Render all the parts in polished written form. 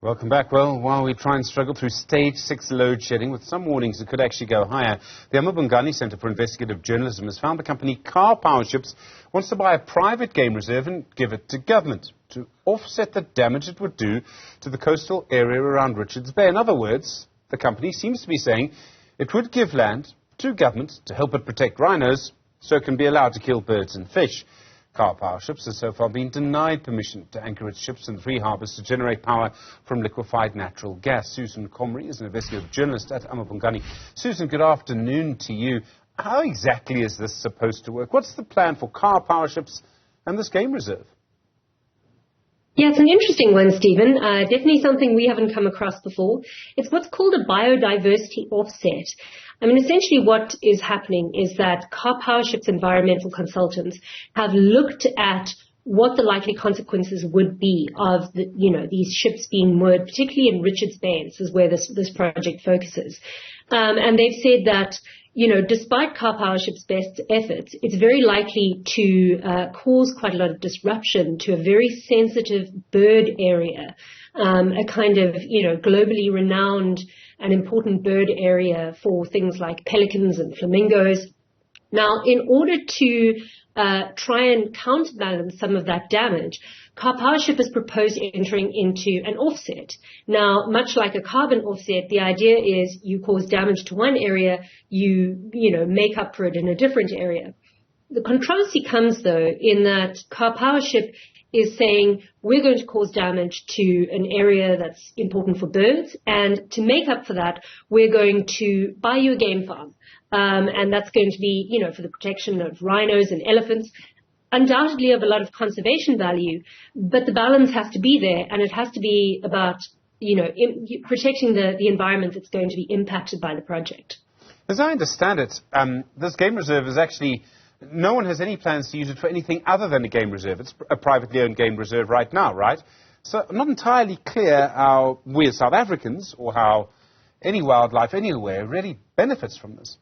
Welcome back. Well, while we try and struggle through stage 6 load shedding, with some warnings it could actually go higher, the Amabungani Centre for Investigative Journalism has found the company Karpowership wants to buy a private game reserve and give it to government to offset the damage it would do to the coastal area around Richards Bay. In other words, the company seems to be saying it would give land to government to help it protect rhinos so it can be allowed to kill birds and fish. Karpowership has so far been denied permission to anchor its ships in 3 harbours to generate power from liquefied natural gas. Susan Comrie is an investigative journalist at Amabungani. Susan, good afternoon to you. How exactly is this supposed to work? What's the plan for Karpowership and this game reserve? Yeah, it's an interesting one, Stephen. Definitely something we haven't come across before. It's what's called a biodiversity offset. I mean, essentially what is happening is that Karpowership's environmental consultants have looked at what the likely consequences would be of these ships being moored, particularly in Richards Bay. This is where this project focuses. And they've said that, despite Karpowership's best efforts, it's very likely to cause quite a lot of disruption to a very sensitive bird area, a kind of, globally renowned and important bird area for things like pelicans and flamingos. Now, in order to try and counterbalance some of that damage, Karpowership has proposed entering into an offset. Now, much like a carbon offset, the idea is you cause damage to one area, you make up for it in a different area. The controversy comes, though, in that Karpowership is saying we're going to cause damage to an area that's important for birds, and to make up for that, we're going to buy you a game farm. And that's going to be, for the protection of rhinos and elephants, undoubtedly of a lot of conservation value, but the balance has to be there, and it has to be about, protecting the environment that's going to be impacted by the project. As I understand it, this game reserve is actually, no one has any plans to use it for anything other than a game reserve. It's a privately owned game reserve right now, right? So I'm not entirely clear how we as South Africans, or how any wildlife anywhere, really benefits from this.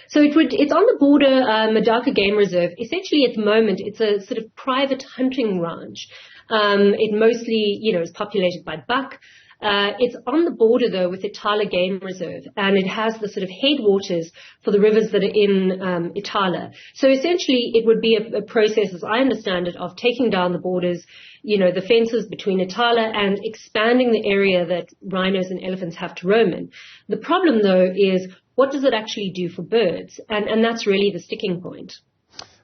So it's on the border, Madaka Game Reserve. Essentially, at the moment, it's a sort of private hunting ranch. It mostly, is populated by buck. It's on the border, though, with Itala Game Reserve, and it has the sort of headwaters for the rivers that are in Itala. So essentially, it would be a process, as I understand it, of taking down the borders, the fences between Itala, and expanding the area that rhinos and elephants have to roam in. The problem, though, is what does it actually do for birds? And that's really the sticking point.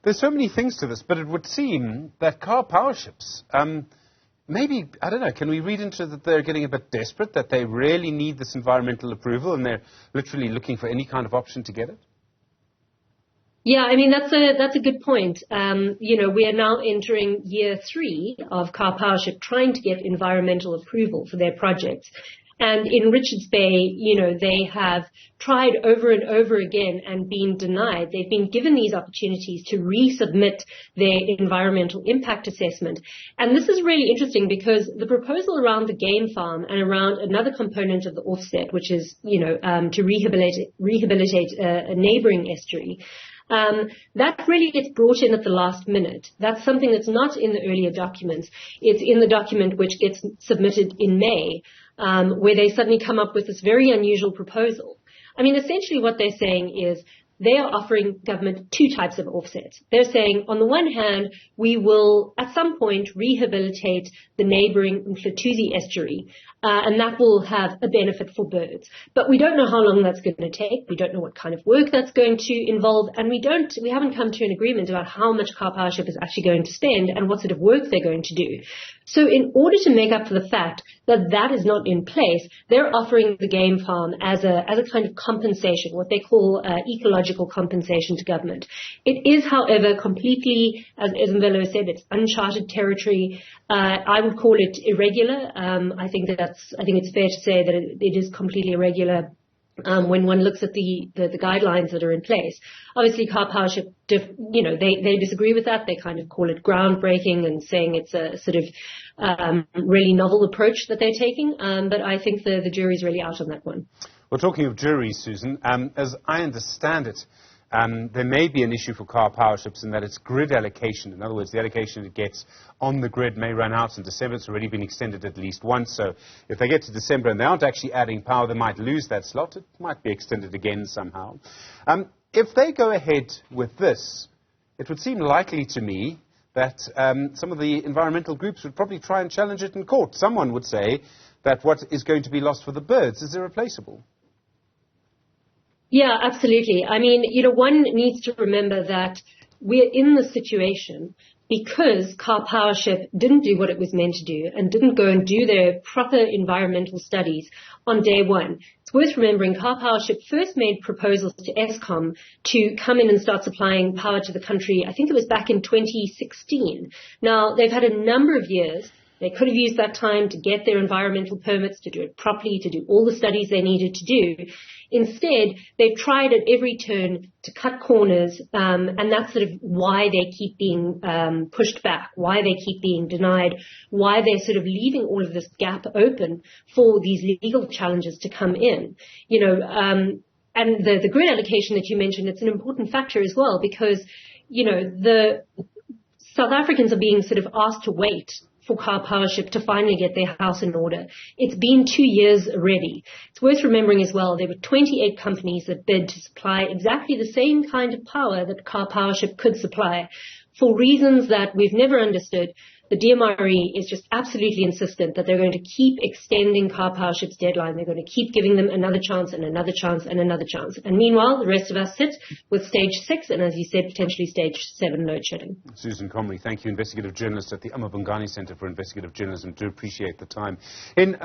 There's so many things to this, but it would seem that Karpowership, maybe, I don't know, can we read into that they're getting a bit desperate, that they really need this environmental approval and they're literally looking for any kind of option to get it? Yeah, I mean, that's a good point. We are now entering year 3 of Karpowership trying to get environmental approval for their projects. And in Richards Bay, they have tried over and over again and been denied. They've been given these opportunities to resubmit their environmental impact assessment. And this is really interesting because the proposal around the game farm and around another component of the offset, which is, to rehabilitate a neighboring estuary, that really gets brought in at the last minute. That's something that's not in the earlier documents. It's in the document which gets submitted in May, where they suddenly come up with this very unusual proposal. I mean, essentially what they're saying is they are offering government 2 types of offsets. They're saying, on the one hand, we will at some point rehabilitate the neighboring Mhlathuze estuary, and that will have a benefit for birds. But we don't know how long that's going to take. We don't know what kind of work that's going to involve, and we haven't come to an agreement about how much Karpowership is actually going to spend and what sort of work they're going to do. So in order to make up for the fact that that is not in place, they're offering the game farm as a kind of compensation, what they call ecological compensation to government. It is, however, completely, as Mvelo said, it's uncharted territory. I would call it irregular. I think it's fair to say that it is completely irregular. When one looks at the guidelines that are in place. Obviously, Karpowership, they disagree with that. They kind of call it groundbreaking and saying it's a sort of really novel approach that they're taking. But I think the jury's really out on that one. Well, talking of juries, Susan, as I understand it, there may be an issue for Karpowerships in that it's grid allocation. In other words, the allocation it gets on the grid may run out in December. It's already been extended at least once. So if they get to December and they aren't actually adding power, they might lose that slot. It might be extended again somehow. If they go ahead with this, it would seem likely to me that some of the environmental groups would probably try and challenge it in court. Someone would say that what is going to be lost for the birds is irreplaceable. Yeah, absolutely. I mean, one needs to remember that we're in the situation because Karpowership didn't do what it was meant to do and didn't go and do their proper environmental studies on day one. It's worth remembering Karpowership first made proposals to Eskom to come in and start supplying power to the country. I think it was back in 2016. Now, they've had a number of years. They could have used that time to get their environmental permits, to do it properly, to do all the studies they needed to do. Instead, they've tried at every turn to cut corners, and that's sort of why they keep being pushed back, why they keep being denied, why they're sort of leaving all of this gap open for these legal challenges to come in. And the grid allocation that you mentioned, it's an important factor as well because, the South Africans are being sort of asked to wait for Karpowership to finally get their house in order. It's been 2 years already. It's worth remembering as well, there were 28 companies that bid to supply exactly the same kind of power that Karpowership could supply. For reasons that we've never understood, the DMRE is just absolutely insistent that they're going to keep extending Karpowership's deadline. They're going to keep giving them another chance and another chance and another chance. And meanwhile, the rest of us sit with stage 6 and, as you said, potentially stage 7 load shedding. Susan Comrie, thank you, investigative journalist at the Umabungani Centre for Investigative Journalism. Do appreciate the time. In